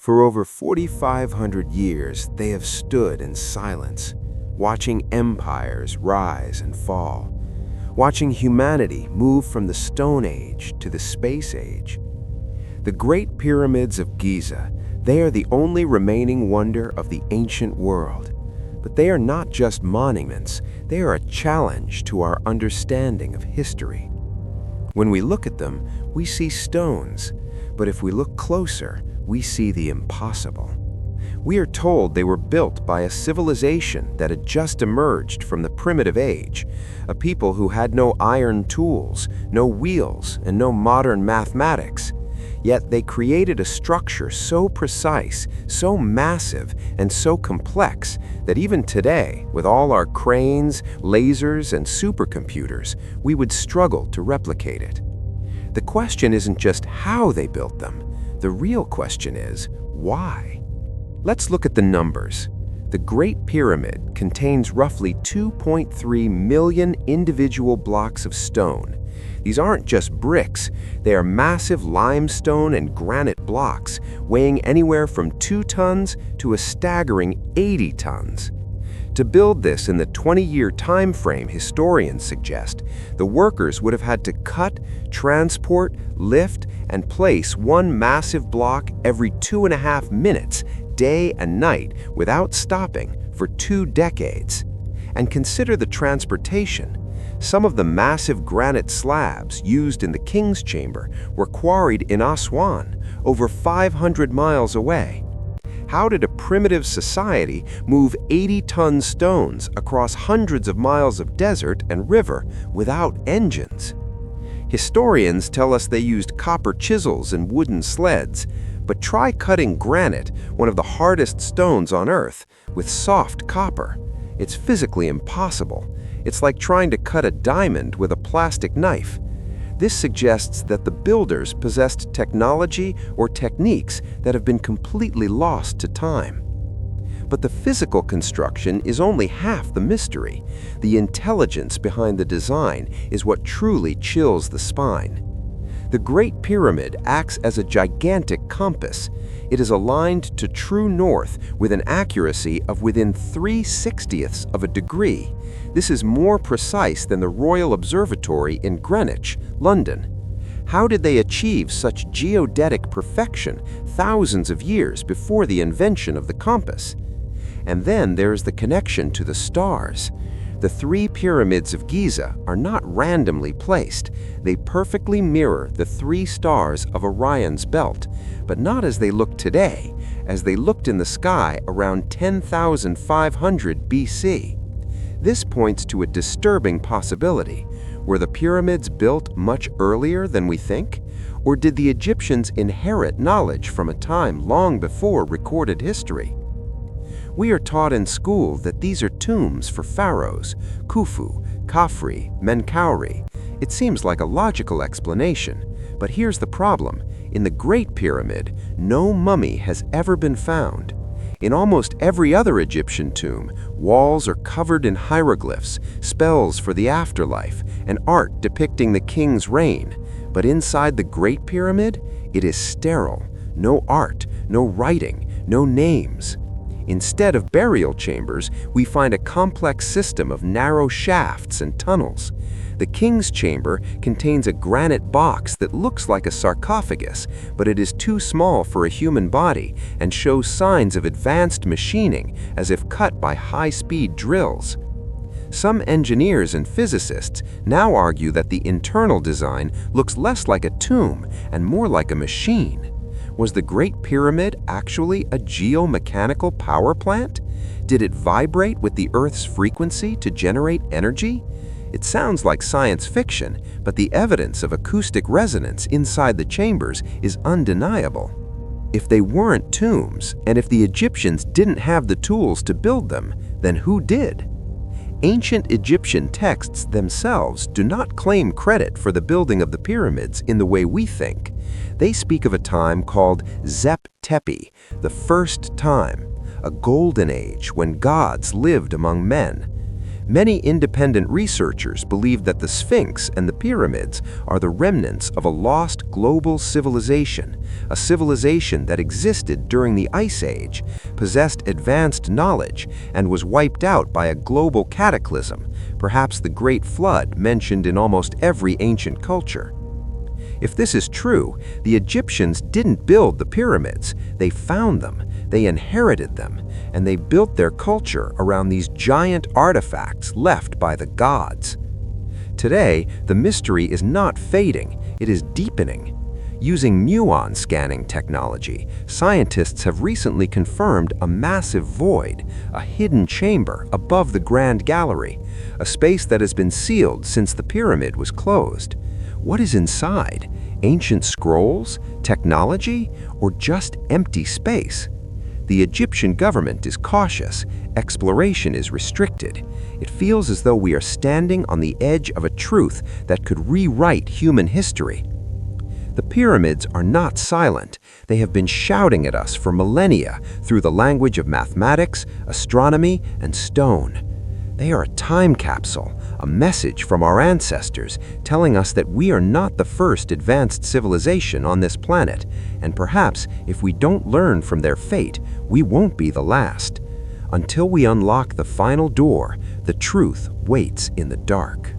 For over 4,500 years, they have stood in silence, watching empires rise and fall, watching humanity move from the Stone Age to the Space Age. The Great Pyramids of Giza, they are the only remaining wonder of the ancient world. But they are not just monuments, they are a challenge to our understanding of history. When we look at them, we see stones, but if we look closer, we see the impossible. We are told they were built by a civilization that had just emerged from the primitive age, a people who had no iron tools, no wheels, and no modern mathematics. Yet they created a structure so precise, so massive, and so complex that even today, with all our cranes, lasers, and supercomputers, we would struggle to replicate it. The question isn't just how they built them. The real question is, why? Let's look at the numbers. The Great Pyramid contains roughly 2.3 million individual blocks of stone. These aren't just bricks, they are massive limestone and granite blocks, weighing anywhere from 2 tons to a staggering 80 tons. To build this in the 20-year time frame historians suggest, the workers would have had to cut, transport, lift, and place one massive block every 2.5 minutes, day and night, without stopping for 2 decades. And consider the transportation. Some of the massive granite slabs used in the King's Chamber were quarried in Aswan, over 500 miles away. How did a primitive society move 80-ton stones across hundreds of miles of desert and river without engines? Historians tell us they used copper chisels and wooden sleds, but try cutting granite, one of the hardest stones on Earth, with soft copper. It's physically impossible. It's like trying to cut a diamond with a plastic knife. This suggests that the builders possessed technology or techniques that have been completely lost to time. But the physical construction is only half the mystery. The intelligence behind the design is what truly chills the spine. The Great Pyramid acts as a gigantic compass. It is aligned to true north with an accuracy of within 3/60ths of a degree. This is more precise than the Royal Observatory in Greenwich, London. How did they achieve such geodetic perfection thousands of years before the invention of the compass? And then there's the connection to the stars. The 3 pyramids of Giza are not randomly placed. They perfectly mirror the 3 stars of Orion's belt, but not as they look today, as they looked in the sky around 10,500 BC. This points to a disturbing possibility. Were the pyramids built much earlier than we think? Or did the Egyptians inherit knowledge from a time long before recorded history? We are taught in school that these are tombs for pharaohs, Khufu, Khafre, Menkaure. It seems like a logical explanation, but here's the problem. In the Great Pyramid, no mummy has ever been found. In almost every other Egyptian tomb, walls are covered in hieroglyphs, spells for the afterlife, and art depicting the king's reign. But inside the Great Pyramid, it is sterile. No art, no writing, no names. Instead of burial chambers, we find a complex system of narrow shafts and tunnels. The King's Chamber contains a granite box that looks like a sarcophagus, but it is too small for a human body and shows signs of advanced machining as if cut by high-speed drills. Some engineers and physicists now argue that the internal design looks less like a tomb and more like a machine. Was the Great Pyramid actually a geomechanical power plant? Did it vibrate with the Earth's frequency to generate energy? It sounds like science fiction, but the evidence of acoustic resonance inside the chambers is undeniable. If they weren't tombs, and if the Egyptians didn't have the tools to build them, then who did? Ancient Egyptian texts themselves do not claim credit for the building of the pyramids in the way we think. They speak of a time called Zep Tepi, the first time, a golden age when gods lived among men. Many independent researchers believe that the Sphinx and the pyramids are the remnants of a lost global civilization, a civilization that existed during the Ice Age, possessed advanced knowledge, and was wiped out by a global cataclysm, perhaps the Great Flood mentioned in almost every ancient culture. If this is true, the Egyptians didn't build the pyramids, they found them, they inherited them, and they built their culture around these giant artifacts left by the gods. Today, the mystery is not fading, it is deepening. Using muon scanning technology, scientists have recently confirmed a massive void, a hidden chamber above the Grand Gallery, a space that has been sealed since the pyramid was closed. What is inside? Ancient scrolls, technology, or just empty space? The Egyptian government is cautious, exploration is restricted. It feels as though we are standing on the edge of a truth that could rewrite human history. The pyramids are not silent. They have been shouting at us for millennia through the language of mathematics, astronomy, and stone. They are a time capsule, a message from our ancestors telling us that we are not the first advanced civilization on this planet, and perhaps if we don't learn from their fate, we won't be the last. Until we unlock the final door, the truth waits in the dark.